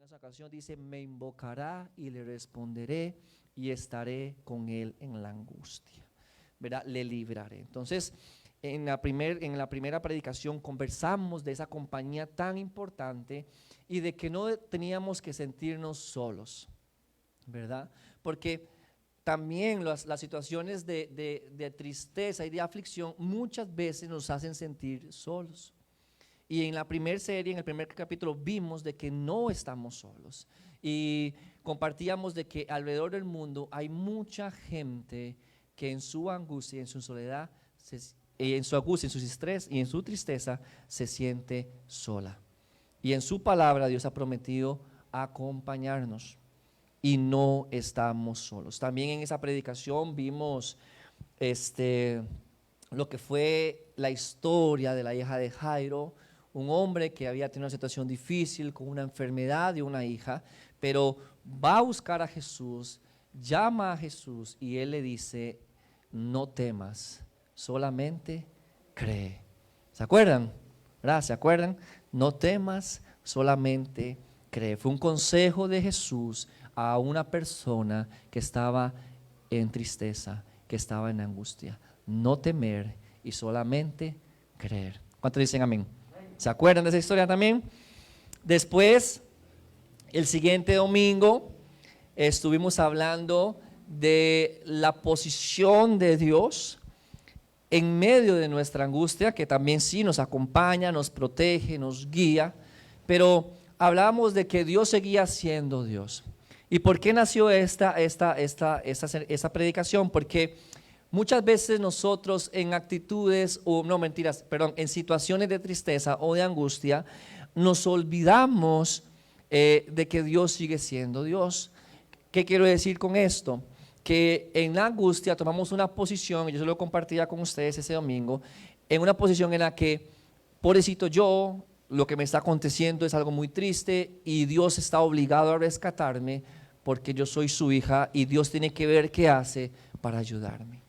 esa ocasión dice, me invocará y le responderé y estaré con él en la angustia, ¿verdad? Le libraré. Entonces, en la primera predicación conversamos de esa compañía tan importante y de que no teníamos que sentirnos solos, ¿verdad? Porque también las situaciones de tristeza y de aflicción muchas veces nos hacen sentir solos. Y en la primera serie, en el primer capítulo, vimos de que no estamos solos. Y compartíamos de que alrededor del mundo hay mucha gente que en su angustia y en su soledad, en su angustia, en su estrés y en su tristeza, se siente sola. Y en su palabra Dios ha prometido acompañarnos. Y no estamos solos. También en esa predicación vimos lo que fue la historia de la hija de Jairo, un hombre que había tenido una situación difícil con una enfermedad de una hija, pero va a buscar a Jesús, llama a Jesús y él le dice, no temas, solamente cree. ¿Se acuerdan? ¿Verdad? ¿Se acuerdan? No temas, solamente cree. Fue un consejo de Jesús a una persona que estaba en tristeza, que estaba en angustia. No temer y solamente creer. ¿Cuántos dicen amén? ¿Se acuerdan de esa historia también? Después, el siguiente domingo, estuvimos hablando de la posición de Dios en medio de nuestra angustia, que también sí nos acompaña, nos protege, nos guía, pero hablábamos de que Dios seguía siendo Dios. ¿Y por qué nació esta predicación? Porque muchas veces nosotros en actitudes, en situaciones de tristeza o de angustia, nos olvidamos de que Dios sigue siendo Dios. ¿Qué quiero decir con esto? Que en la angustia tomamos una posición, y yo se lo compartía con ustedes ese domingo, en una posición en la que, pobrecito yo, lo que me está aconteciendo es algo muy triste y Dios está obligado a rescatarme porque yo soy su hija y Dios tiene que ver qué hace para ayudarme.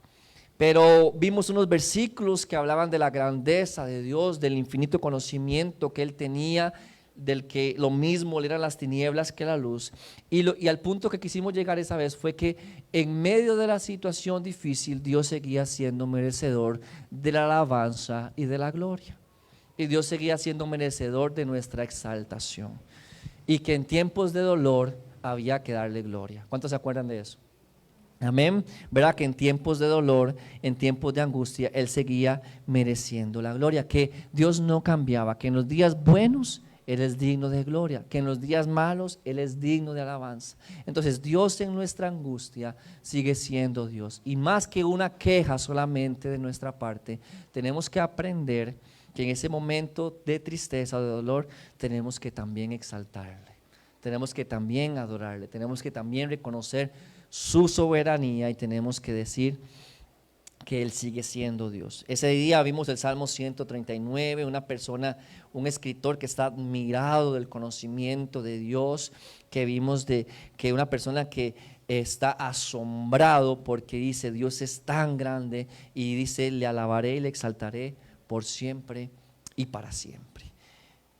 Pero vimos unos versículos que hablaban de la grandeza de Dios, del infinito conocimiento que Él tenía, del que lo mismo le eran las tinieblas que la luz. Y al punto que quisimos llegar esa vez fue que en medio de la situación difícil, Dios seguía siendo merecedor de la alabanza y de la gloria. Y Dios seguía siendo merecedor de nuestra exaltación. Y que en tiempos de dolor había que darle gloria. ¿Cuántos se acuerdan de eso? Amén, ¿verdad? Que en tiempos de dolor, en tiempos de angustia, Él seguía mereciendo la gloria, que Dios no cambiaba, que en los días buenos Él es digno de gloria, que en los días malos Él es digno de alabanza. Entonces Dios en nuestra angustia sigue siendo Dios, y más que una queja solamente de nuestra parte, tenemos que aprender que en ese momento de tristeza o de dolor tenemos que también exaltarle, tenemos que también adorarle, tenemos que también reconocer su soberanía y tenemos que decir que Él sigue siendo Dios. Ese día vimos el Salmo 139, un escritor que está admirado del conocimiento de Dios, que vimos de que una persona que está asombrado porque dice Dios es tan grande y dice le alabaré y le exaltaré por siempre y para siempre.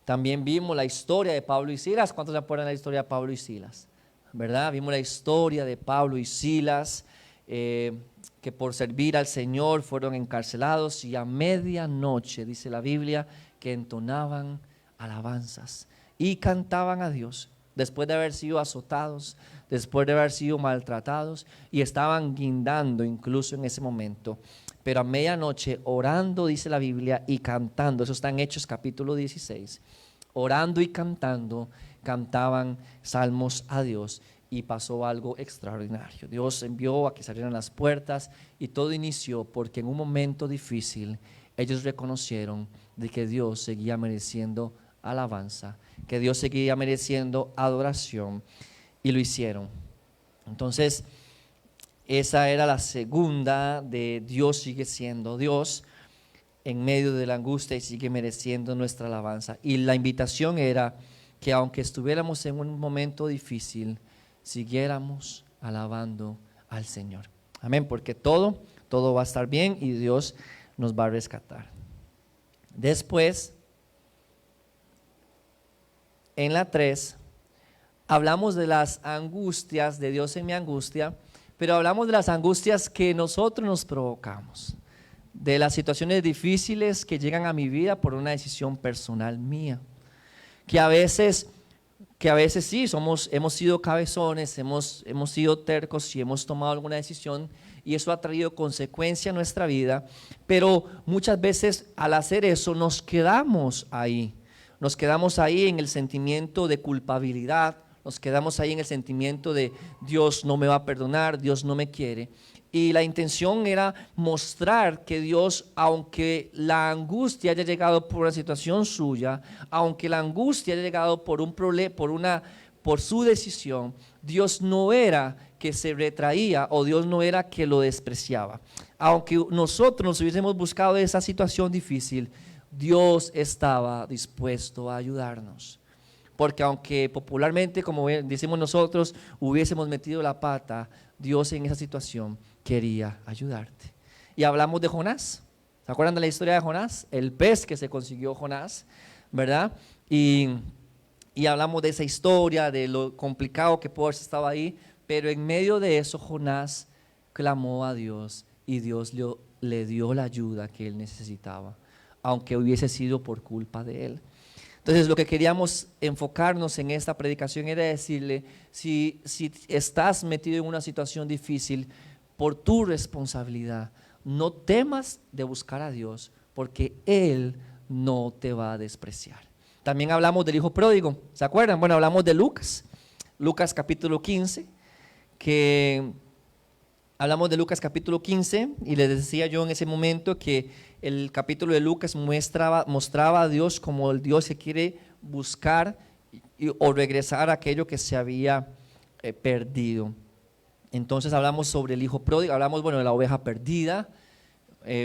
También vimos la historia de Pablo y Silas. ¿Cuántos se acuerdan de la historia de Pablo y Silas? ¿Verdad? Vimos la historia de Pablo y Silas, que por servir al Señor fueron encarcelados y a medianoche, dice la Biblia, que entonaban alabanzas y cantaban a Dios después de haber sido azotados, después de haber sido maltratados, y estaban guindando incluso en ese momento. Pero a medianoche orando, dice la Biblia, y cantando, eso está en Hechos capítulo 16, orando y cantando, cantaban salmos a Dios, y pasó algo extraordinario. Dios envió a que salieran las puertas y todo inició porque en un momento difícil ellos reconocieron de que Dios seguía mereciendo alabanza, que Dios seguía mereciendo adoración, y lo hicieron. Entonces esa era la segunda de Dios sigue siendo Dios en medio de la angustia y sigue mereciendo nuestra alabanza. Y la invitación era que aunque estuviéramos en un momento difícil, siguiéramos alabando al Señor. Amén, porque todo va a estar bien y Dios nos va a rescatar. Después, en la 3, hablamos de las angustias, de Dios en mi angustia, pero hablamos de las angustias que nosotros nos provocamos, de las situaciones difíciles que llegan a mi vida por una decisión personal mía, que a veces sí, hemos sido cabezones, hemos sido tercos y hemos tomado alguna decisión y eso ha traído consecuencia a nuestra vida, pero muchas veces al hacer eso nos quedamos ahí en el sentimiento de culpabilidad, nos quedamos ahí en el sentimiento de Dios no me va a perdonar, Dios no me quiere. Y la intención era mostrar que Dios, aunque la angustia haya llegado por una situación suya, aunque la angustia haya llegado por un problema, por su decisión, Dios no era que se retraía o Dios no era que lo despreciaba. Aunque nosotros nos hubiésemos buscado esa situación difícil, Dios estaba dispuesto a ayudarnos. Porque aunque popularmente, como decimos nosotros, hubiésemos metido la pata, Dios en esa situación quería ayudarte. Y hablamos de Jonás. ¿Se acuerdan de la historia de Jonás? El pez que se consiguió Jonás, ¿verdad? Y hablamos de esa historia, de lo complicado que pudo haber estado ahí, pero en medio de eso Jonás clamó a Dios y Dios le dio la ayuda que él necesitaba, aunque hubiese sido por culpa de él. Entonces lo que queríamos enfocarnos en esta predicación era decirle, si estás metido en una situación difícil por tu responsabilidad, no temas de buscar a Dios porque Él no te va a despreciar. También hablamos del hijo pródigo, ¿se acuerdan? Bueno, hablamos de Lucas capítulo 15, hablamos de Lucas capítulo 15 y les decía yo en ese momento que el capítulo de Lucas mostraba a Dios como el Dios que quiere buscar o regresar a aquello que se había perdido. Entonces hablamos sobre el hijo pródigo, hablamos de la oveja perdida,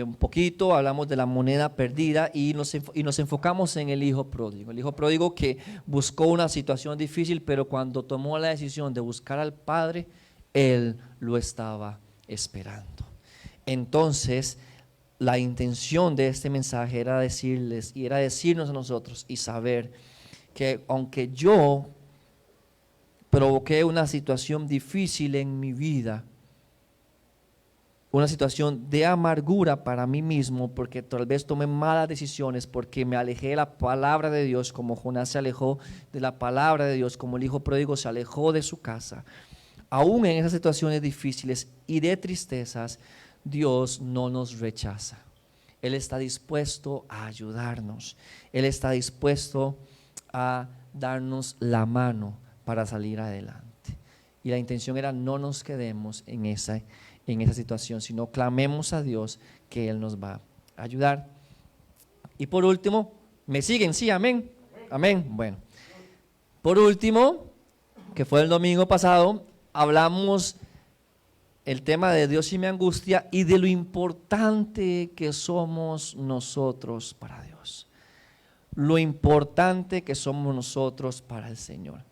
un poquito, hablamos de la moneda perdida y nos enfocamos en el hijo pródigo que buscó una situación difícil, pero cuando tomó la decisión de buscar al Padre, él lo estaba esperando. Entonces la intención de este mensaje era decirnos a nosotros y saber que aunque yo provoqué una situación difícil en mi vida, una situación de amargura para mí mismo, porque tal vez tomé malas decisiones, porque me alejé de la palabra de Dios, como Jonás se alejó de la palabra de Dios, como el hijo pródigo se alejó de su casa. Aún en esas situaciones difíciles y de tristezas, Dios no nos rechaza. Él está dispuesto a ayudarnos. Él está dispuesto a darnos la mano para salir adelante. Y la intención era no nos quedemos en esa situación, sino clamemos a Dios que Él nos va a ayudar. Y por último, ¿me siguen? Sí, amén. Amén. Bueno, por último, que fue el domingo pasado, hablamos el tema de Dios y mi angustia y de lo importante que somos nosotros para Dios. Lo importante que somos nosotros para el Señor.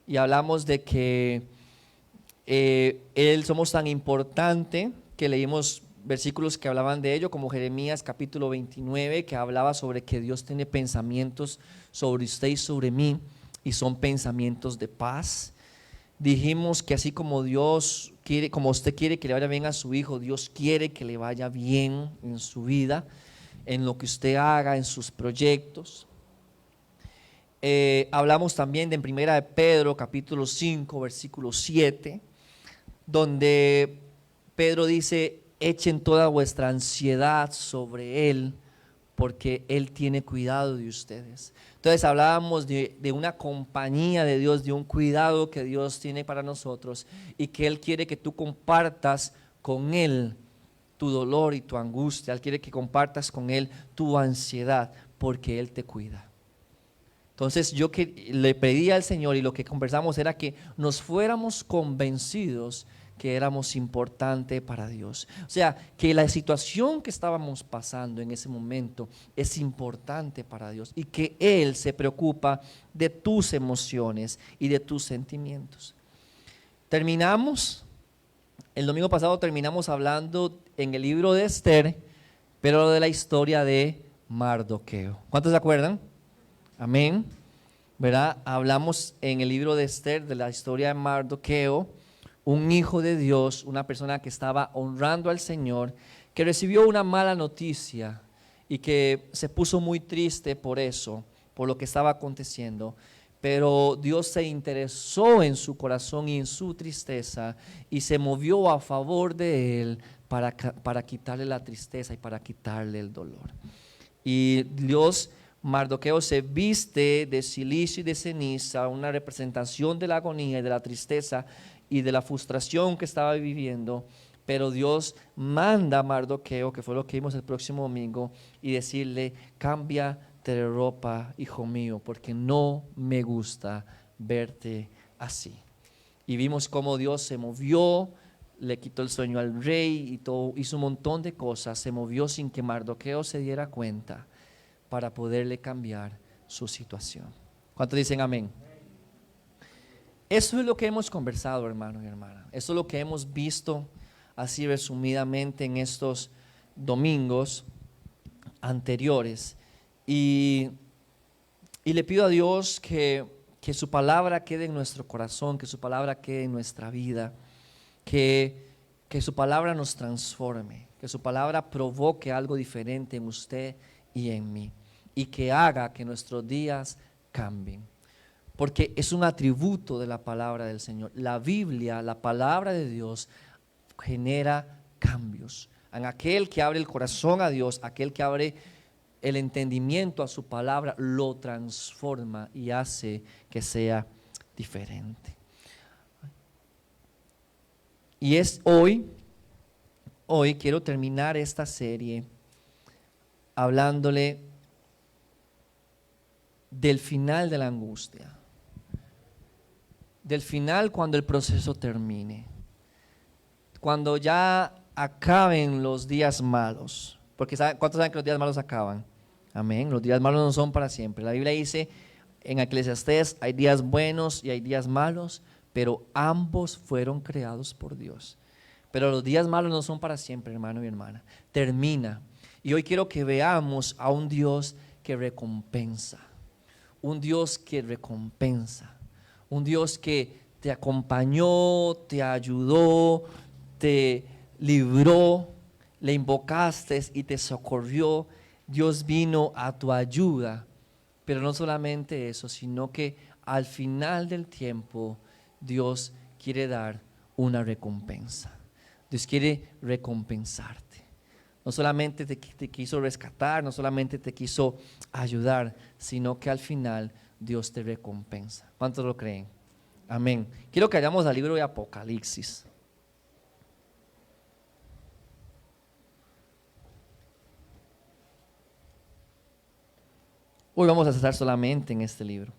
Y hablamos de que Él somos tan importante que leímos versículos que hablaban de ello, como Jeremías capítulo 29, que hablaba sobre que Dios tiene pensamientos sobre usted y sobre mí, y son pensamientos de paz. Dijimos que así como Dios quiere, como usted quiere que le vaya bien a su hijo, Dios quiere que le vaya bien en su vida, en lo que usted haga, en sus proyectos. Hablamos también de en Primera de Pedro capítulo 5 versículo 7, donde Pedro dice: echen toda vuestra ansiedad sobre Él, porque Él tiene cuidado de ustedes. Entonces hablábamos de una compañía de Dios, de un cuidado que Dios tiene para nosotros y que Él quiere que tú compartas con Él tu dolor y tu angustia. Él quiere que compartas con Él tu ansiedad, porque Él te cuida. Entonces yo le pedí al Señor, y lo que conversamos era que nos fuéramos convencidos que éramos importantes para Dios. O sea, que la situación que estábamos pasando en ese momento es importante para Dios y que Él se preocupa de tus emociones y de tus sentimientos. El domingo pasado terminamos hablando en el libro de Esther, pero de la historia de Mardoqueo. ¿Cuántos se acuerdan? Amén. ¿verdad? Hablamos en el libro de Esther de la historia de Mardoqueo, un hijo de Dios, una persona que estaba honrando al Señor, que recibió una mala noticia y que se puso muy triste por eso, por lo que estaba aconteciendo. Pero Dios se interesó en su corazón y en su tristeza y se movió a favor de él para quitarle la tristeza y para quitarle el dolor. Y Dios, Mardoqueo se viste de silicio y de ceniza, una representación de la agonía y de la tristeza y de la frustración que estaba viviendo. Pero Dios manda a Mardoqueo, que fue lo que vimos el próximo domingo, y decirle: cámbiate de ropa, hijo mío, porque no me gusta verte así. Y vimos cómo Dios se movió, le quitó el sueño al rey y todo, hizo un montón de cosas, se movió sin que Mardoqueo se diera cuenta para poderle cambiar su situación. ¿Cuántos dicen amén? Eso es lo que hemos conversado, hermano y hermana. Eso es lo que hemos visto así resumidamente en estos domingos anteriores. Y le pido a Dios que su palabra quede en nuestro corazón, que su palabra quede en nuestra vida, que su palabra nos transforme, que su palabra provoque algo diferente en usted y en mí, y que haga que nuestros días cambien. Porque es un atributo de la palabra del Señor. La Biblia, la palabra de Dios, genera cambios. En aquel que abre el corazón a Dios, aquel que abre el entendimiento a su palabra, lo transforma y hace que sea diferente. Y es hoy quiero terminar esta serie hablándole del final de la angustia, del final cuando el proceso termine, cuando ya acaben los días malos. Porque ¿cuántos saben que los días malos acaban? Amén. Los días malos no son para siempre. La Biblia dice en Eclesiastés: hay días buenos y hay días malos, pero ambos fueron creados por Dios. Pero los días malos no son para siempre, hermano y hermana. Termina. Y hoy quiero que veamos a un Dios que recompensa. Un Dios que recompensa. Un Dios que te acompañó, te ayudó, te libró, le invocaste y te socorrió. Dios vino a tu ayuda. Pero no solamente eso, sino que al final del tiempo Dios quiere dar una recompensa. Dios quiere recompensarte. No solamente te quiso rescatar, no solamente te quiso ayudar, sino que al final Dios te recompensa. ¿Cuántos lo creen? Amén. Quiero que vayamos al libro de Apocalipsis. Hoy vamos a estar solamente en este libro.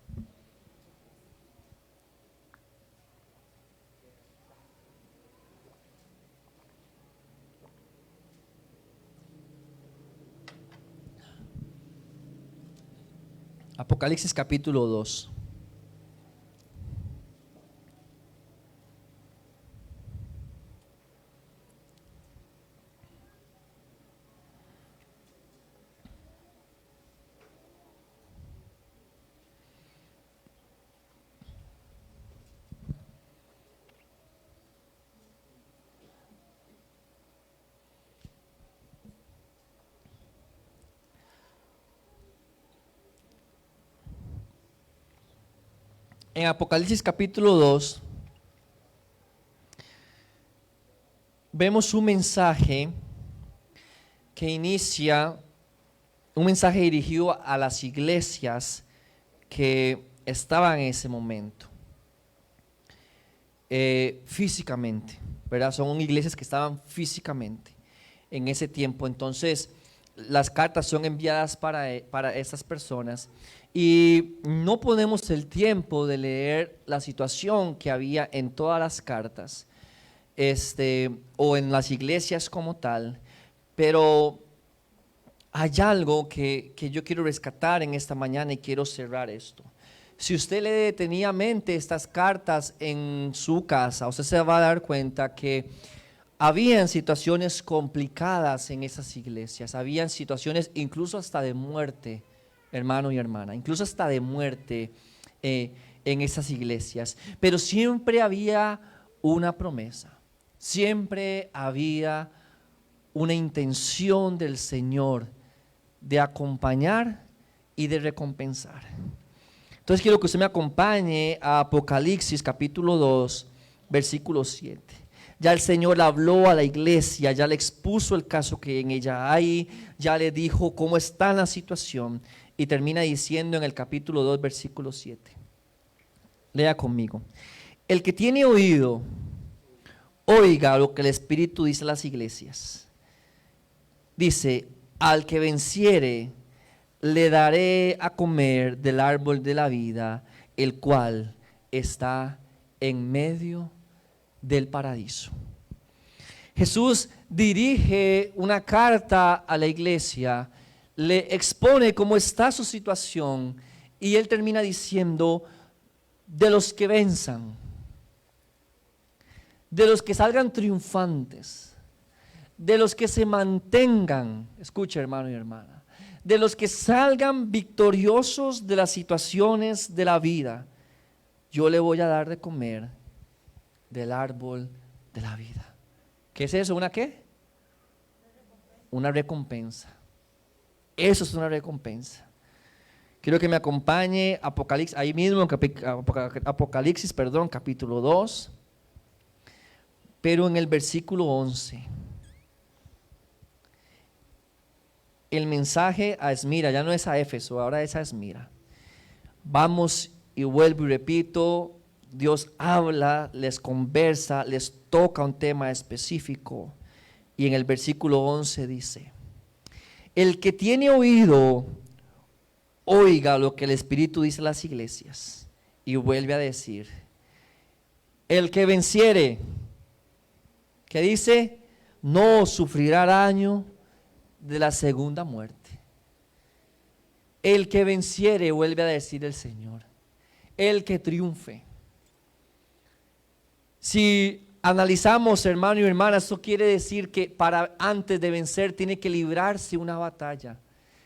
Apocalipsis capítulo 2. En Apocalipsis capítulo 2 vemos un mensaje que inicia, un mensaje dirigido a las iglesias que estaban en ese momento, físicamente, ¿verdad? Son iglesias que estaban físicamente en ese tiempo. Entonces las cartas son enviadas para esas personas. Y no ponemos el tiempo de leer la situación que había en todas las cartas, o en las iglesias como tal, pero hay algo que yo quiero rescatar en esta mañana y quiero cerrar esto. Si usted lee detenidamente estas cartas en su casa, usted se va a dar cuenta que habían situaciones complicadas en esas iglesias, habían situaciones incluso hasta de muerte, hermano y hermana, incluso hasta de muerte en esas iglesias. Pero siempre había una promesa, siempre había una intención del Señor de acompañar y de recompensar. Entonces quiero que usted me acompañe a Apocalipsis capítulo 2, versículo 7. Ya el Señor habló a la iglesia, ya le expuso el caso que en ella hay, ya le dijo cómo está la situación y termina diciendo en el capítulo 2, versículo 7. Lea conmigo. El que tiene oído, oiga lo que el Espíritu dice a las iglesias. Dice, al que venciere, le daré a comer del árbol de la vida, el cual está en medio del paraíso. Jesús dirige una carta a la iglesia, le expone cómo está su situación y él termina diciendo, de los que venzan, de los que salgan triunfantes, de los que se mantengan, escucha hermano y hermana, de los que salgan victoriosos de las situaciones de la vida, yo le voy a dar de comer del árbol de la vida. ¿Qué es eso? ¿Una qué? Una recompensa. Eso es una recompensa. Quiero que me acompañe Apocalipsis, ahí mismo Apocalipsis, capítulo 2, pero en el versículo 11. El mensaje a Esmira, ya no es a Éfeso, ahora es a Esmira. Vamos y vuelvo y repito, Dios habla, les conversa, les toca un tema específico. Y en el versículo 11 dice, el que tiene oído, oiga lo que el Espíritu dice a las iglesias. Y vuelve a decir, el que venciere, que dice, no sufrirá daño de la segunda muerte. El que venciere, vuelve a decir el Señor, el que triunfe. Si analizamos, hermano y hermana, eso quiere decir que para antes de vencer tiene que librarse una batalla,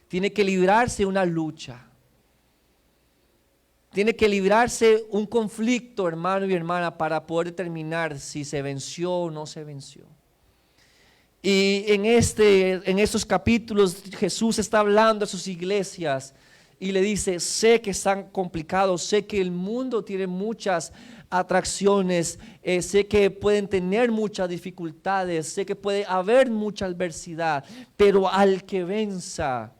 tiene que librarse una lucha, tiene que librarse un conflicto, hermano y hermana, para poder determinar si se venció o no se venció. Y en estos capítulos Jesús está hablando a sus iglesias y le dice, sé que están complicados, sé que el mundo tiene muchas atracciones, sé que pueden tener muchas dificultades, sé que puede haber mucha adversidad, pero al que venza,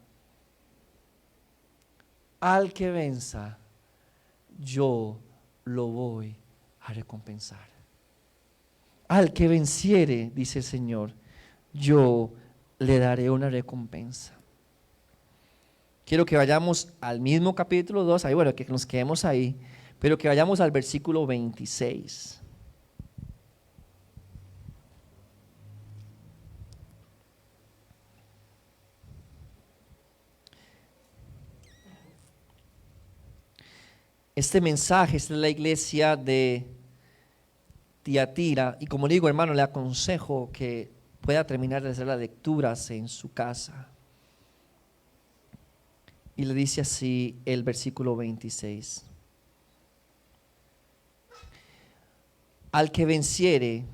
yo lo voy a recompensar. Al que venciere, dice el Señor, yo le daré una recompensa. Quiero que vayamos al mismo capítulo 2, ahí, bueno, que nos quedemos ahí, pero que vayamos al versículo 26. Este mensaje es de la iglesia de Tiatira, y como digo, hermano, le aconsejo que pueda terminar de hacer las lecturas en su casa. Y le dice así el versículo 26. Al que venciere,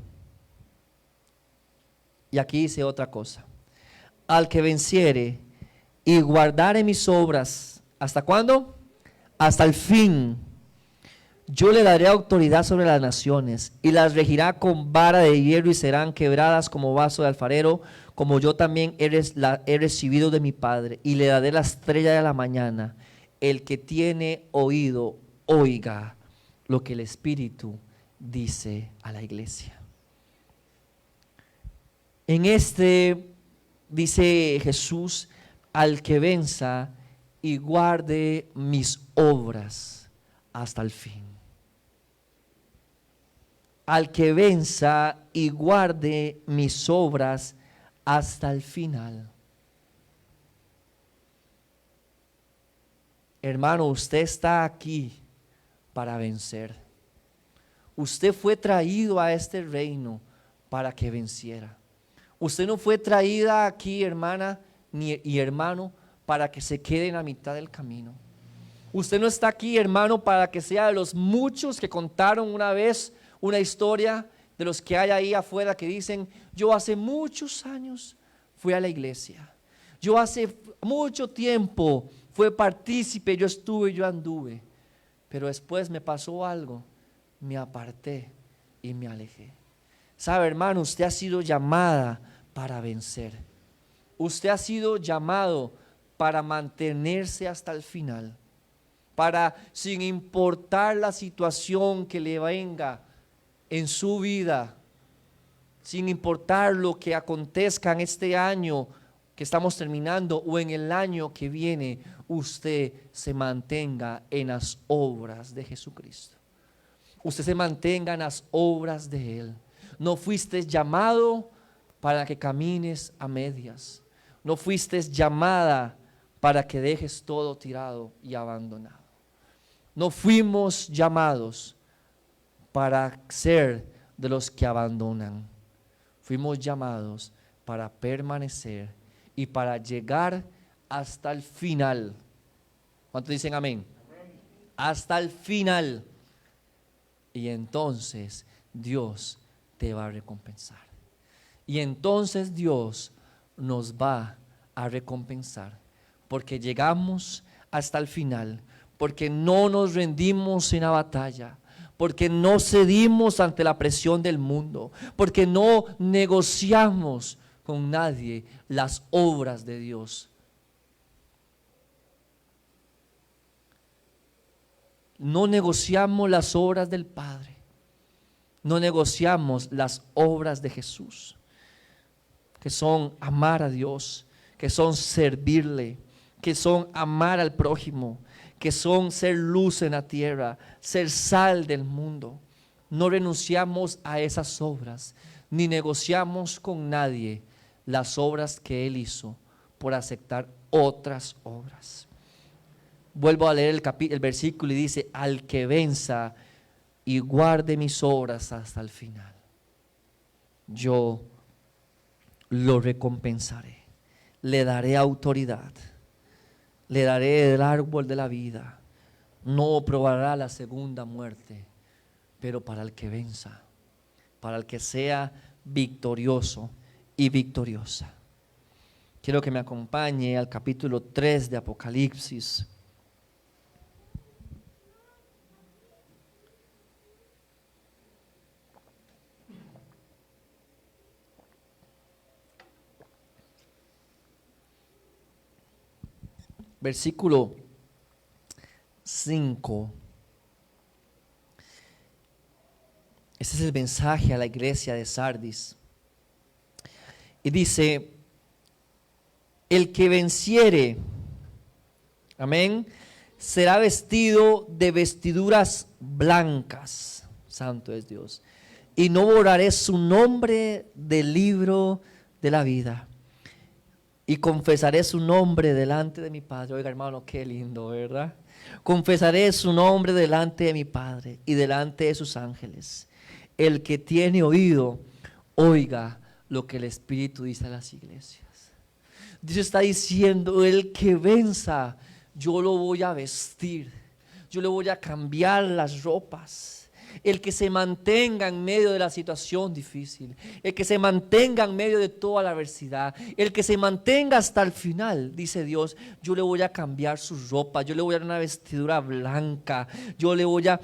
y aquí dice otra cosa, al que venciere y guardare mis obras, ¿hasta cuándo? Hasta el fin. Yo le daré autoridad sobre las naciones y las regirá con vara de hierro y serán quebradas como vaso de alfarero, como yo también he recibido de mi Padre, y le daré la estrella de la mañana. El que tiene oído, oiga lo que el Espíritu dice a la iglesia. En dice Jesús, al que venza y guarde mis obras hasta el fin. Al que venza y guarde mis obras hasta el final. Hermano, usted está aquí para vencer. Usted fue traído a este reino para que venciera. Usted no fue traída aquí, hermana y hermano, para que se quede en la mitad del camino. Usted no está aquí, hermano, para que sea de los muchos que contaron una vez una historia, de los que hay ahí afuera que dicen: yo hace muchos años fui a la iglesia, yo hace mucho tiempo fui partícipe, yo estuve, yo anduve, pero después me pasó algo, me aparté y me alejé. Sabe, hermano, usted ha sido llamada para vencer. Usted ha sido llamado para mantenerse hasta el final, para, sin importar la situación que le venga en su vida, sin importar lo que acontezca en este año que estamos terminando o en el año que viene, usted se mantenga en las obras de Jesucristo. Usted se mantenga en las obras de Él. No fuiste llamado para que camines a medias. No fuiste llamada para que dejes todo tirado y abandonado. No fuimos llamados para ser de los que abandonan. Fuimos llamados para permanecer y para llegar hasta el final. ¿Cuántos dicen amén? Amén. Hasta el final. Y entonces Dios te va a recompensar. Y entonces Dios nos va a recompensar, porque llegamos hasta el final, porque no nos rendimos en la batalla, porque no cedimos ante la presión del mundo, porque no negociamos con nadie las obras de Dios. No negociamos las obras del Padre, no negociamos las obras de Jesús, que son amar a Dios, que son servirle, que son amar al prójimo, que son ser luz en la tierra, ser sal del mundo. No renunciamos a esas obras, ni negociamos con nadie las obras que Él hizo por aceptar otras obras. Vuelvo a leer el versículo y dice: al que venza y guarde mis obras hasta el final, yo lo recompensaré, le daré autoridad, le daré el árbol de la vida, no probará la segunda muerte. Pero para el que venza, para el que sea victorioso y victoriosa. Quiero que me acompañe al capítulo 3 de Apocalipsis. Versículo 5. Este es el mensaje a la iglesia de Sardis. Y dice: el que venciere, amén, será vestido de vestiduras blancas. Santo es Dios. Y no borraré su nombre del libro de la vida. Y confesaré su nombre delante de mi Padre. Oiga, hermano, qué lindo, ¿verdad? Confesaré su nombre delante de mi Padre y delante de sus ángeles. El que tiene oído, oiga lo que el Espíritu dice a las iglesias. Dios está diciendo: el que venza, yo lo voy a vestir, yo le voy a cambiar las ropas. El que se mantenga en medio de la situación difícil, el que se mantenga en medio de toda la adversidad, el que se mantenga hasta el final, dice Dios, yo le voy a cambiar su ropa, yo le voy a dar una vestidura blanca, yo le voy a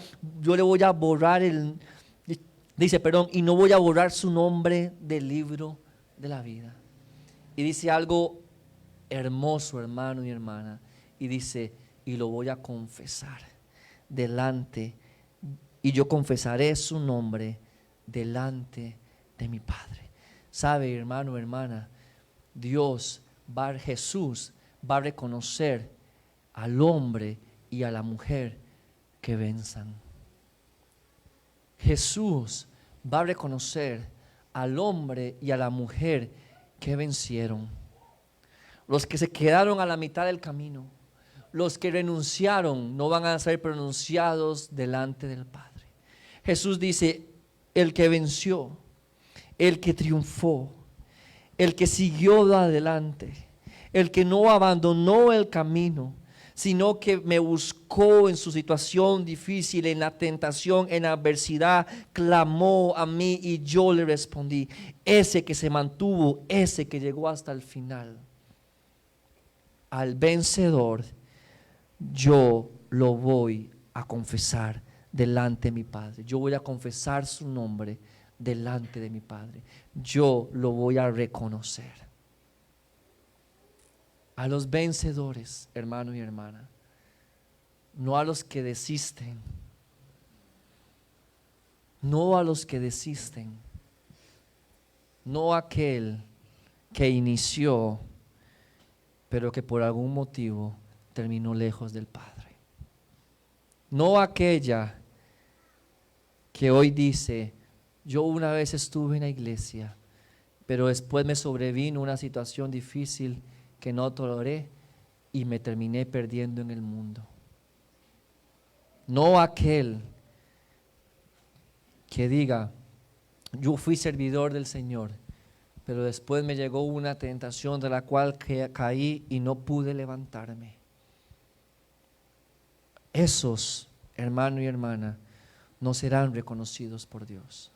borrar y no voy a borrar su nombre del libro de la vida. Y dice algo hermoso, hermano y hermana, y dice: y lo voy a confesar delante, y yo confesaré su nombre delante de mi Padre. Sabe, hermano, hermana, Jesús va a reconocer al hombre y a la mujer que venzan. Jesús va a reconocer al hombre y a la mujer que vencieron. Los que se quedaron a la mitad del camino, los que renunciaron, no van a ser pronunciados delante del Padre. Jesús dice: el que venció, el que triunfó, el que siguió adelante, el que no abandonó el camino, sino que me buscó en su situación difícil, en la tentación, en la adversidad, clamó a mí y yo le respondí. Ese que se mantuvo, ese que llegó hasta el final. Al vencedor, yo lo voy a confesar delante de mi Padre. Yo voy a confesar su nombre delante de mi Padre. Yo lo voy a reconocer. A los vencedores, hermano y hermana, no a los que desisten, no a los que desisten, no a aquel que inició, pero que por algún motivo terminó lejos del Padre. No a aquella que hoy dice, yo una vez estuve en la iglesia, pero después me sobrevino una situación difícil que no toleré y me terminé perdiendo en el mundo. No aquel que diga, yo fui servidor del Señor, pero después me llegó una tentación de la cual caí y no pude levantarme. Esos, hermano y hermana, no serán reconocidos por Dios.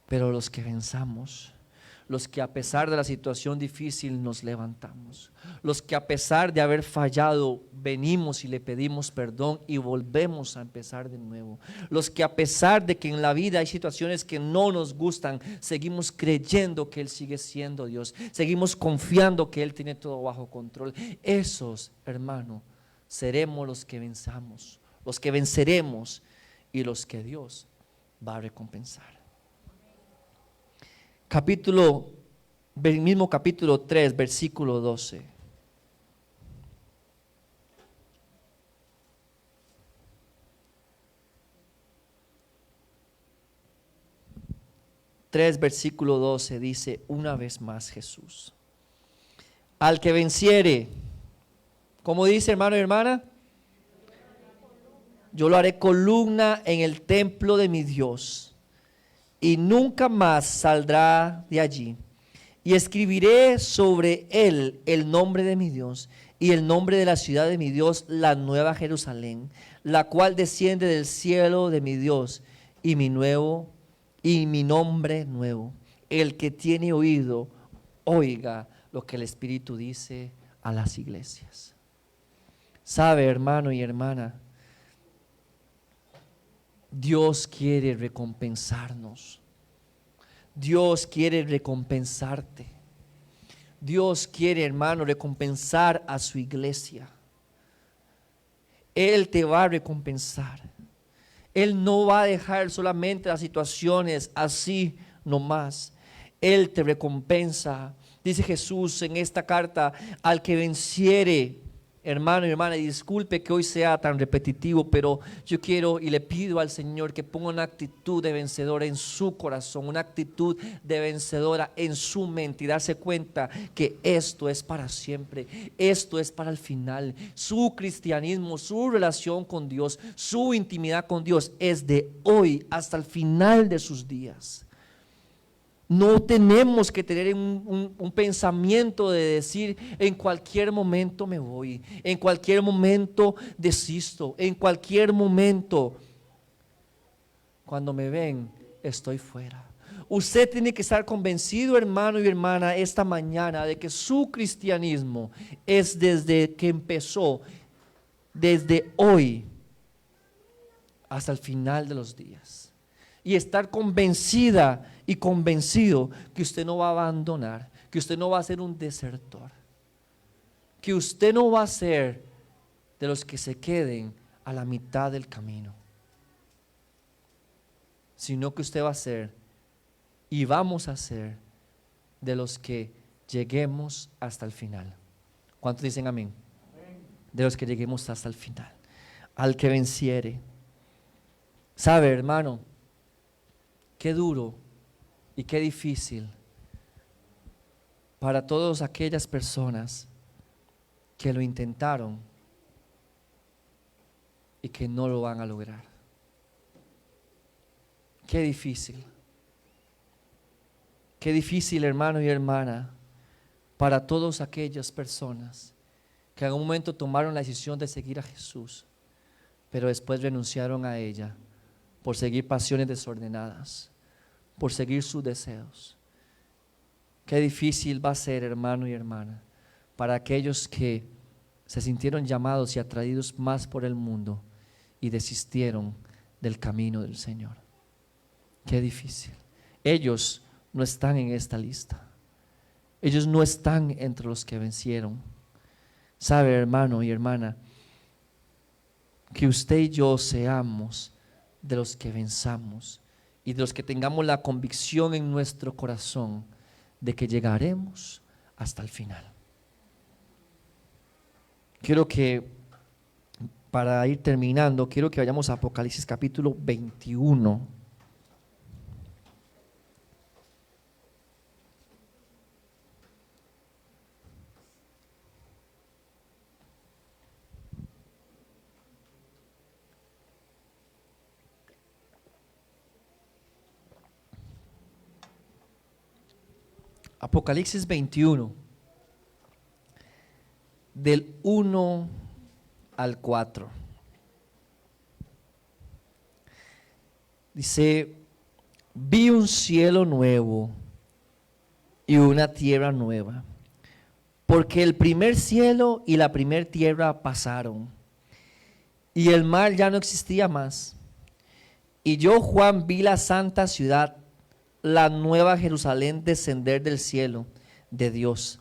Pero los que venzamos, los que a pesar de la situación difícil nos levantamos, los que a pesar de haber fallado venimos y le pedimos perdón y volvemos a empezar de nuevo, los que a pesar de que en la vida hay situaciones que no nos gustan, seguimos creyendo que Él sigue siendo Dios, seguimos confiando que Él tiene todo bajo control. Esos, hermano, seremos los que venzamos, los que venceremos y los que Dios va a recompensar. Mismo capítulo 3, versículo 12. Versículo 12 dice una vez más Jesús: al que venciere, ¿cómo dice, hermano y hermana? Yo lo haré columna en el templo de mi Dios, y nunca más saldrá de allí. Y escribiré sobre él el nombre de mi Dios y el nombre de la ciudad de mi Dios, la nueva Jerusalén, la cual desciende del cielo de mi Dios, y mi nombre nuevo. El que tiene oído, oiga lo que el Espíritu dice a las iglesias. Sabe, hermano y hermana, Dios quiere recompensarnos. Dios quiere recompensarte. Dios quiere, hermano, recompensar a su iglesia. Él te va a recompensar. Él no va a dejar solamente las situaciones así nomás. Él te recompensa. Dice Jesús en esta carta: al que venciere. Hermano y hermana, disculpe que hoy sea tan repetitivo, pero yo quiero y le pido al Señor que ponga una actitud de vencedora en su corazón, una actitud de vencedora en su mente, y darse cuenta que esto es para siempre, esto es para el final. Su cristianismo, su relación con Dios, su intimidad con Dios es de hoy hasta el final de sus días. No tenemos que tener un pensamiento de decir, en cualquier momento me voy, en cualquier momento desisto, en cualquier momento, cuando me ven, estoy fuera. Usted tiene que estar convencido, hermano y hermana, esta mañana de que su cristianismo es desde que empezó, desde hoy hasta el final de los días. Y estar convencida y convencido que usted no va a abandonar, que usted no va a ser un desertor, que usted no va a ser de los que se queden a la mitad del camino, sino que usted va a ser y vamos a ser de los que lleguemos hasta el final. ¿Cuántos dicen amén? De los que lleguemos hasta el final. Al que venciere. ¿Sabe, hermano? Qué duro y qué difícil para todas aquellas personas que lo intentaron y que no lo van a lograr. Qué difícil. Qué difícil, hermano y hermana, para todas aquellas personas que en un momento tomaron la decisión de seguir a Jesús, pero después renunciaron a ella por seguir pasiones desordenadas, por seguir sus deseos. Qué difícil va a ser, hermano y hermana, para aquellos que se sintieron llamados y atraídos más por el mundo y desistieron del camino del Señor. Qué difícil. Ellos no están en esta lista. Ellos no están entre los que vencieron. Sabe, hermano y hermana, que usted y yo seamos de los que venzamos y de los que tengamos la convicción en nuestro corazón de que llegaremos hasta el final. Quiero que, para ir terminando, quiero que vayamos a Apocalipsis capítulo 21. Apocalipsis 21, del 1 al 4. Dice: vi un cielo nuevo y una tierra nueva, porque el primer cielo y la primer tierra pasaron, y el mar ya no existía más. Y yo, Juan, vi la santa ciudad, la nueva Jerusalén, descender del cielo de Dios,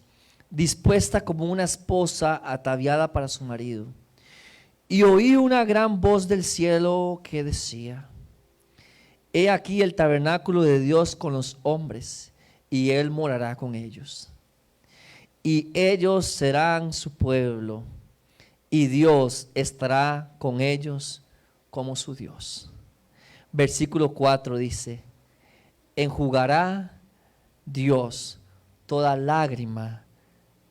dispuesta como una esposa ataviada para su marido. Y oí una gran voz del cielo que decía: he aquí el tabernáculo de Dios con los hombres, y Él morará con ellos. Y ellos serán su pueblo, y Dios estará con ellos como su Dios. Versículo 4 dice: enjugará Dios toda lágrima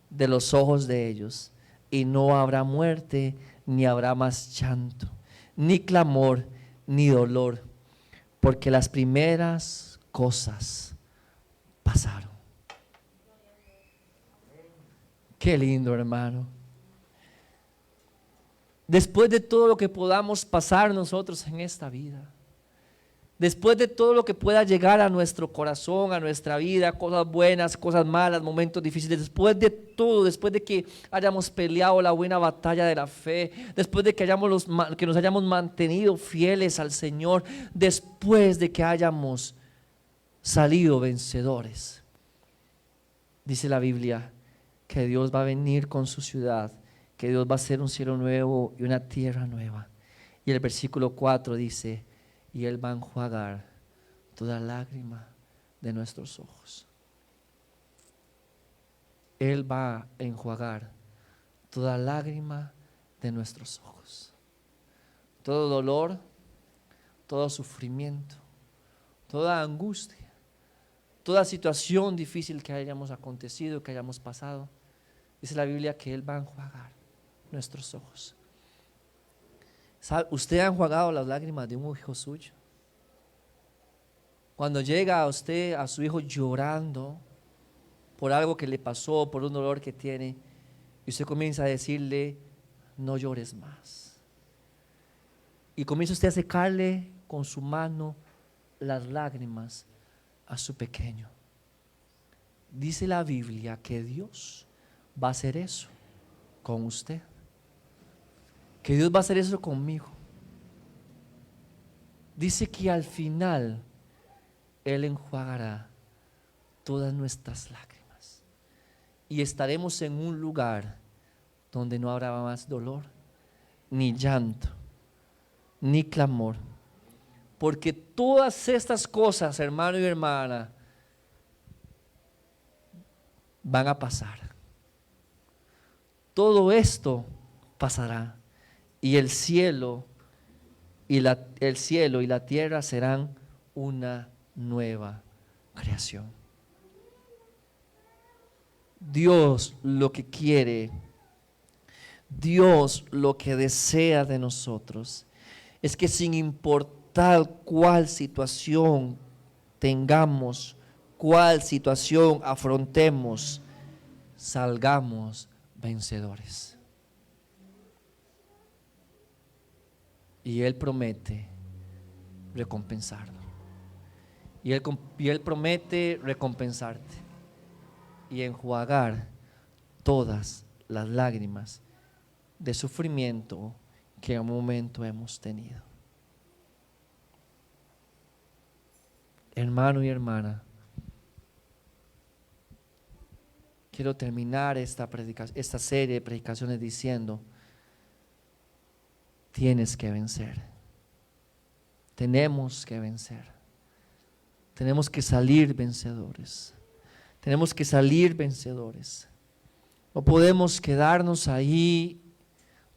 de los ojos de ellos, y no habrá muerte, ni habrá más llanto, ni clamor, ni dolor, porque las primeras cosas pasaron. Qué lindo, hermano. Después de todo lo que podamos pasar nosotros en esta vida, después de todo lo que pueda llegar a nuestro corazón, a nuestra vida, cosas buenas, cosas malas, momentos difíciles, después de todo, después de que hayamos peleado la buena batalla de la fe, después de que nos hayamos mantenido fieles al Señor, después de que hayamos salido vencedores, dice la Biblia que Dios va a venir con su ciudad, que Dios va a hacer un cielo nuevo y una tierra nueva. Y el versículo 4 dice: y Él va a enjuagar toda lágrima de nuestros ojos. Él va a enjuagar toda lágrima de nuestros ojos. Todo dolor, todo sufrimiento, toda angustia, toda situación difícil que hayamos acontecido, que hayamos pasado. Dice la Biblia que Él va a enjuagar nuestros ojos. ¿Sabe? ¿Usted ha enjuagado las lágrimas de un hijo suyo? Cuando llega a usted, a su hijo llorando por algo que le pasó, por un dolor que tiene, y usted comienza a decirle: no llores más. Y comienza usted a secarle con su mano las lágrimas a su pequeño. Dice la Biblia que Dios va a hacer eso con usted, que Dios va a hacer eso conmigo. Dice que al final Él enjuagará todas nuestras lágrimas y estaremos en un lugar donde no habrá más dolor, ni llanto, ni clamor, porque todas estas cosas, hermano y hermana, van a pasar. Todo esto pasará, y el cielo y la tierra serán una nueva creación. Dios lo que quiere, Dios lo que desea de nosotros es que, sin importar cuál situación tengamos, cuál situación afrontemos, salgamos vencedores. Y Él promete recompensarlo. Y Él promete recompensarte y enjuagar todas las lágrimas de sufrimiento que en un momento hemos tenido. Hermano y hermana, quiero terminar esta serie de predicaciones diciendo: tienes que vencer. Tenemos que vencer. Tenemos que salir vencedores. Tenemos que salir vencedores. No podemos quedarnos ahí.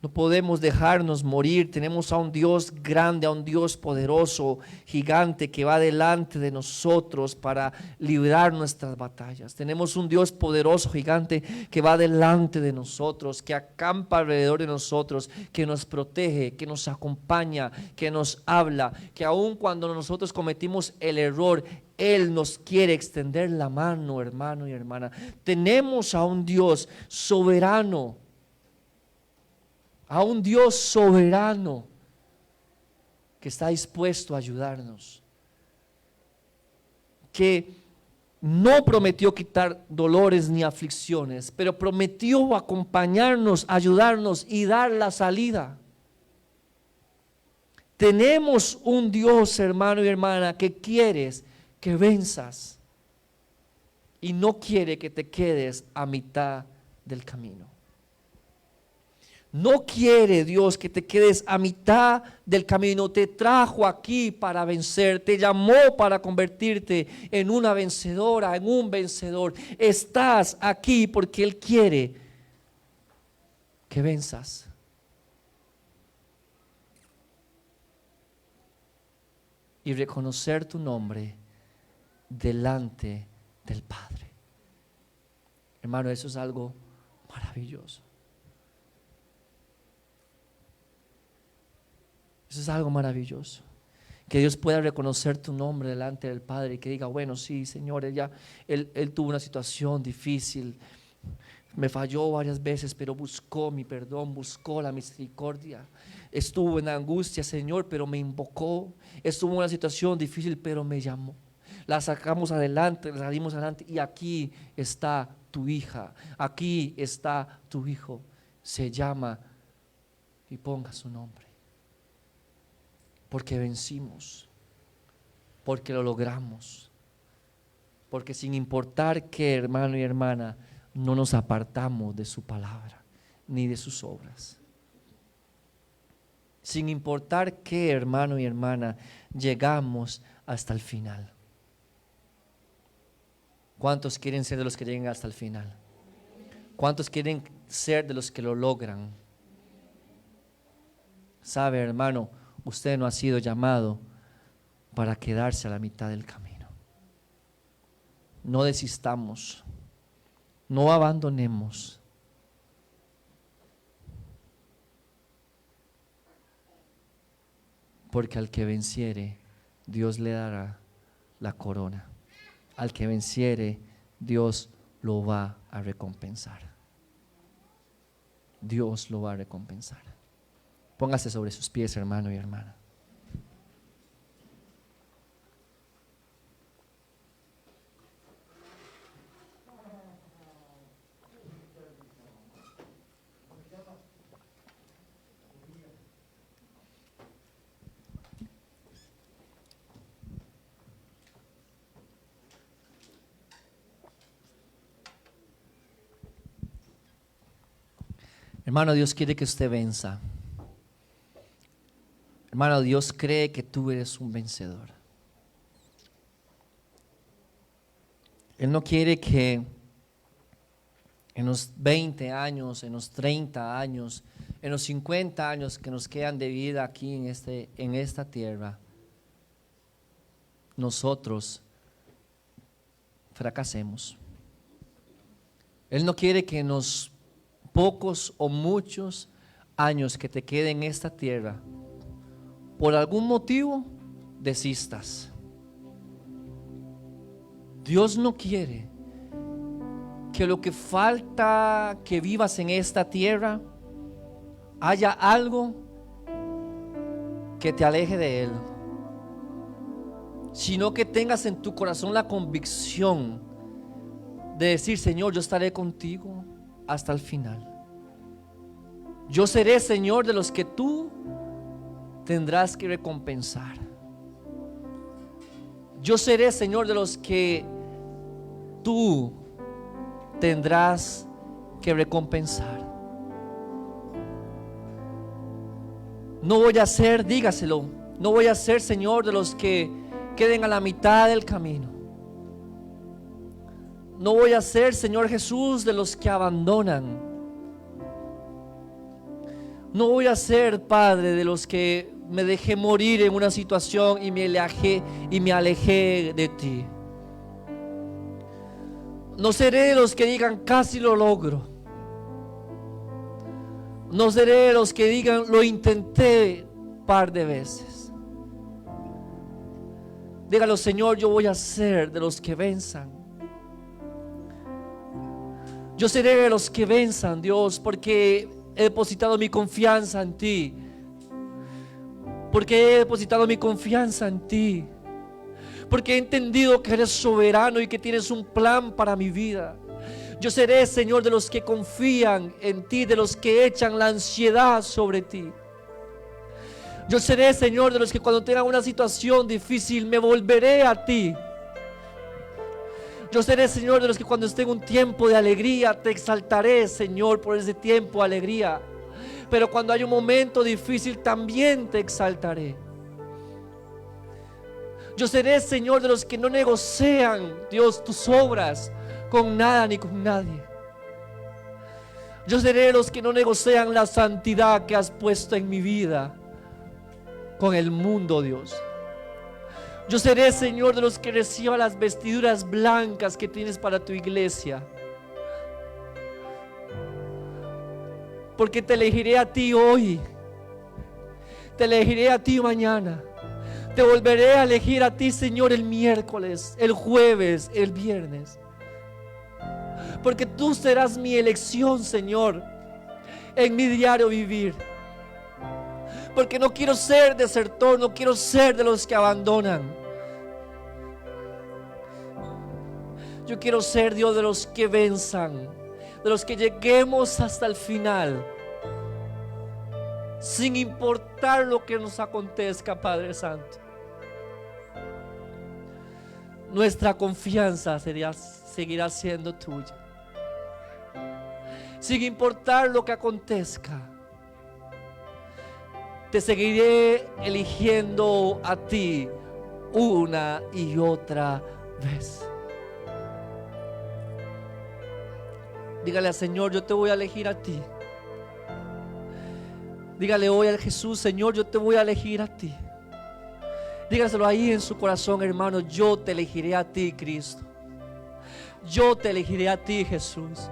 No podemos dejarnos morir. Tenemos a un Dios grande, a un Dios poderoso, gigante, que va delante de nosotros para librar nuestras batallas. Tenemos un Dios poderoso, gigante, que va delante de nosotros, que acampa alrededor de nosotros, que nos protege, que nos acompaña, que nos habla, que aun cuando nosotros cometimos el error, Él nos quiere extender la mano, hermano y hermana. Tenemos a un Dios soberano, a un Dios soberano que está dispuesto a ayudarnos, que no prometió quitar dolores ni aflicciones, pero prometió acompañarnos, ayudarnos y dar la salida. Tenemos un Dios, hermano y hermana, que quieres que venzas y no quiere que te quedes a mitad del camino. No quiere Dios que te quedes a mitad del camino. Te trajo aquí para vencer. Te llamó para convertirte en una vencedora, en un vencedor. Estás aquí porque Él quiere que venzas. Y reconocer tu nombre delante del Padre. Hermano, eso es algo maravilloso. Eso es algo maravilloso. Que Dios pueda reconocer tu nombre delante del Padre y que diga: bueno, sí, Señor, Él tuvo una situación difícil, me falló varias veces, pero buscó mi perdón, buscó la misericordia. Estuvo en angustia, Señor, pero me invocó. Estuvo en una situación difícil, pero me llamó. La sacamos adelante, la salimos adelante, y aquí está tu hija, aquí está tu hijo. Se llama, y ponga su nombre. Porque vencimos, porque lo logramos, porque sin importar qué, hermano y hermana, no nos apartamos de su palabra ni de sus obras. Sin importar qué, hermano y hermana, llegamos hasta el final. ¿Cuántos quieren ser de los que lleguen hasta el final? ¿Cuántos quieren ser de los que lo logran? Sabe, hermano, usted no ha sido llamado para quedarse a la mitad del camino. No desistamos, no abandonemos. Porque al que venciere, Dios le dará la corona. Al que venciere, Dios lo va a recompensar. Dios lo va a recompensar. Póngase sobre sus pies, hermano y hermana. Hermano, Dios quiere que usted venza. Hermano, Dios cree que tú eres un vencedor. Él no quiere que en los 20 años, en los 30 años, en los 50 años que nos quedan de vida aquí en esta tierra, nosotros fracasemos. Él no quiere que en los pocos o muchos años que te queden en esta tierra, por algún motivo, desistas. Dios no quiere que lo que falta que vivas en esta tierra haya algo que te aleje de Él, sino que tengas en tu corazón la convicción de decir: Señor, yo estaré contigo hasta el final. Yo seré, Señor, de los que tú tendrás que recompensar. Yo seré, Señor, de los que tú tendrás que recompensar. No voy a ser, dígaselo, no voy a ser, Señor, de los que queden a la mitad del camino. No voy a ser, Señor Jesús, de los que abandonan. No voy a ser, Padre, de los que me dejé morir en una situación y me alejé de ti. No seré de los que digan: casi lo logro. No seré de los que digan: lo intenté un par de veces. Dígalo: Señor, yo voy a ser de los que venzan. Yo seré de los que venzan, Dios, porque he depositado mi confianza en ti. Porque he depositado mi confianza en ti. Porque he entendido que eres soberano y que tienes un plan para mi vida. Yo seré, Señor, de los que confían en ti, de los que echan la ansiedad sobre ti. Yo seré, Señor, de los que cuando tenga una situación difícil me volveré a ti. Yo seré, Señor, de los que cuando esté en un tiempo de alegría te exaltaré, Señor, por ese tiempo de alegría. Pero cuando hay un momento difícil también te exaltaré. Yo seré, Señor, de los que no negocian, Dios, tus obras con nada ni con nadie. Yo seré de los que no negocian la santidad que has puesto en mi vida con el mundo, Dios. Yo seré, Señor, de los que reciban las vestiduras blancas que tienes para tu iglesia. Porque te elegiré a ti hoy. Te elegiré a ti mañana. Te volveré a elegir a ti, Señor, el miércoles, el jueves, el viernes. Porque tú serás mi elección, Señor, en mi diario vivir. Porque no quiero ser desertor, no quiero ser de los que abandonan. Yo quiero ser, Dios, de los que venzan, de los que lleguemos hasta el final, sin importar lo que nos acontezca, Padre Santo. Nuestra confianza seguirá siendo tuya, sin importar lo que acontezca. Te seguiré eligiendo a ti una y otra vez. Dígale al Señor: yo te voy a elegir a ti. Dígale hoy al Jesús: Señor, yo te voy a elegir a ti. Dígaselo ahí en su corazón, hermano: yo te elegiré a ti, Cristo. Yo te elegiré a ti, Jesús.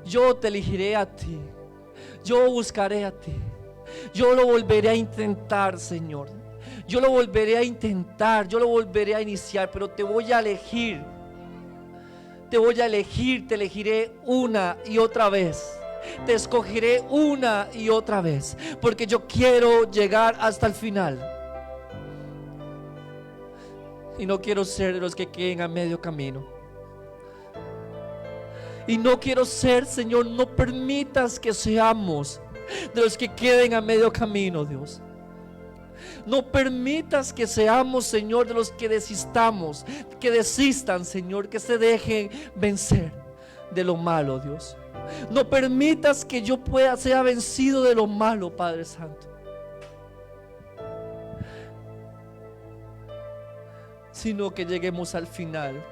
Yo te elegiré a ti. Yo buscaré a ti. Yo lo volveré a intentar, Señor. Yo lo volveré a intentar. Yo lo volveré a iniciar. Pero te voy a elegir. Te voy a elegir. Te elegiré una y otra vez. Te escogeré una y otra vez. Porque yo quiero llegar hasta el final. Y no quiero ser de los que queden a medio camino. Y no quiero ser, Señor, no permitas que seamos de los que queden a medio camino, Dios. No permitas que seamos, Señor, de los que desistamos, que desistan, Señor, que se dejen vencer de lo malo, Dios. No permitas que yo sea vencido de lo malo, Padre Santo. Sino que lleguemos al final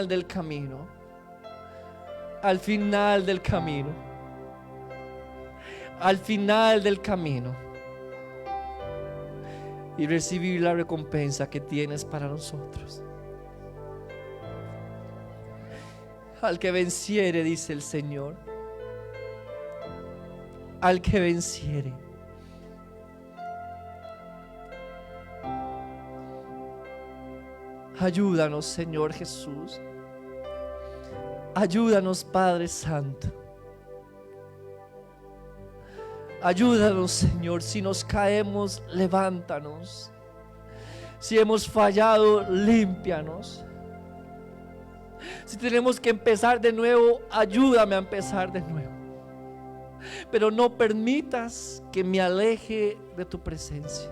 del camino, al final del camino, al final del camino, y recibir la recompensa que tienes para nosotros. Al que venciere, dice el Señor, al que venciere. Ayúdanos, Señor Jesús. Ayúdanos, Padre Santo. Ayúdanos, Señor. Si nos caemos, levántanos. Si hemos fallado, límpianos. Si tenemos que empezar de nuevo, ayúdame a empezar de nuevo. Pero no permitas que me aleje de tu presencia.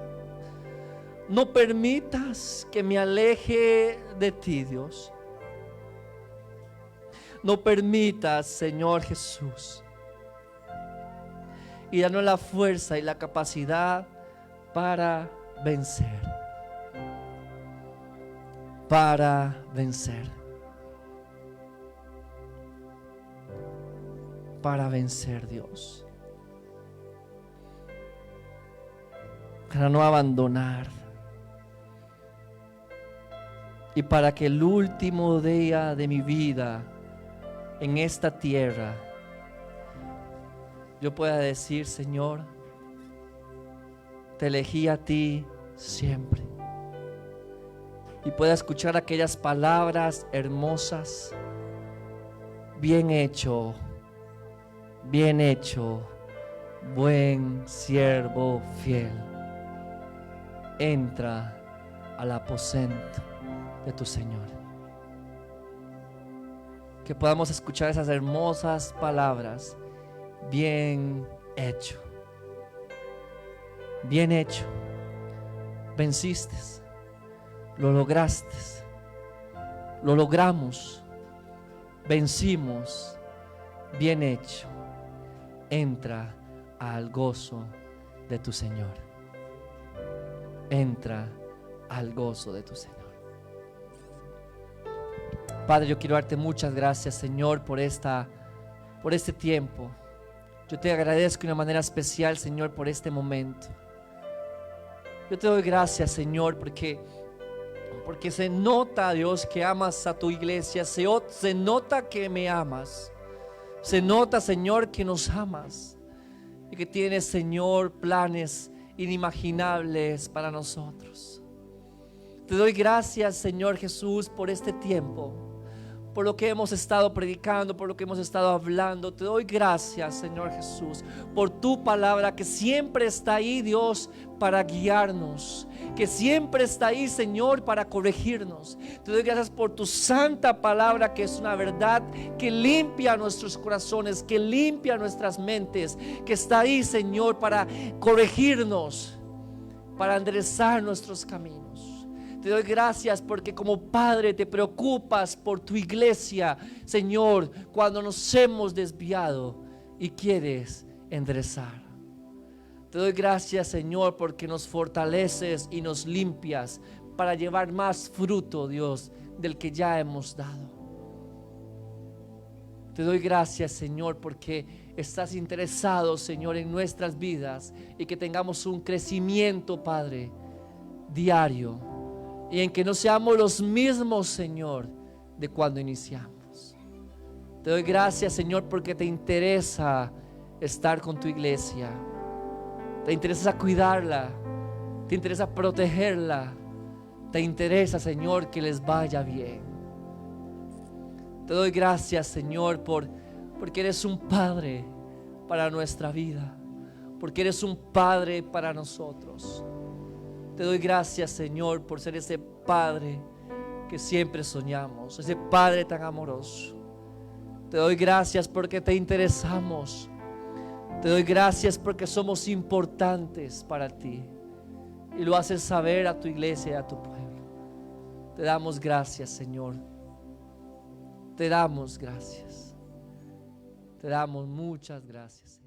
No permitas que me aleje de ti, Dios. No permitas, Señor Jesús. Y danos la fuerza y la capacidad para vencer. Para vencer. Para vencer, Dios. Para no abandonar. Y para que el último día de mi vida en esta tierra yo pueda decir: Señor, te elegí a ti siempre. Y pueda escuchar aquellas palabras hermosas: bien hecho, buen siervo fiel. Entra al aposento de tu Señor. Que podamos escuchar esas hermosas palabras: bien hecho, venciste, lo lograste, lo logramos, vencimos, bien hecho, entra al gozo de tu Señor. Entra al gozo de tu Señor. Padre, yo quiero darte muchas gracias, Señor, por este tiempo. Yo te agradezco de una manera especial, Señor, por este momento. Yo te doy gracias, Señor, porque se nota, Dios, que amas a tu iglesia. Se nota que me amas. Se nota, Señor, que nos amas y que tienes, Señor, planes inimaginables para nosotros. Te doy gracias, Señor Jesús, por este tiempo, por lo que hemos estado predicando, por lo que hemos estado hablando. Te doy gracias, Señor Jesús, por tu palabra que siempre está ahí, Dios, para guiarnos, que siempre está ahí, Señor, para corregirnos. Te doy gracias por tu santa palabra, que es una verdad que limpia nuestros corazones, que limpia nuestras mentes, que está ahí, Señor, para corregirnos, para enderezar nuestros caminos. Te doy gracias porque como Padre te preocupas por tu iglesia, Señor, cuando nos hemos desviado y quieres enderezar. Te doy gracias, Señor, porque nos fortaleces y nos limpias para llevar más fruto, Dios, del que ya hemos dado. Te doy gracias, Señor, porque estás interesado, Señor, en nuestras vidas y que tengamos un crecimiento, Padre, diario. Y en que no seamos los mismos, Señor, de cuando iniciamos. Te doy gracias, Señor, porque te interesa estar con tu iglesia. Te interesa cuidarla. Te interesa protegerla. Te interesa, Señor, que les vaya bien. Te doy gracias, Señor, porque eres un Padre para nuestra vida. Porque eres un Padre para nosotros. Te doy gracias, Señor, por ser ese Padre que siempre soñamos, ese Padre tan amoroso. Te doy gracias porque te interesamos. Te doy gracias porque somos importantes para ti y lo haces saber a tu iglesia y a tu pueblo. Te damos gracias, Señor. Te damos gracias. Te damos muchas gracias.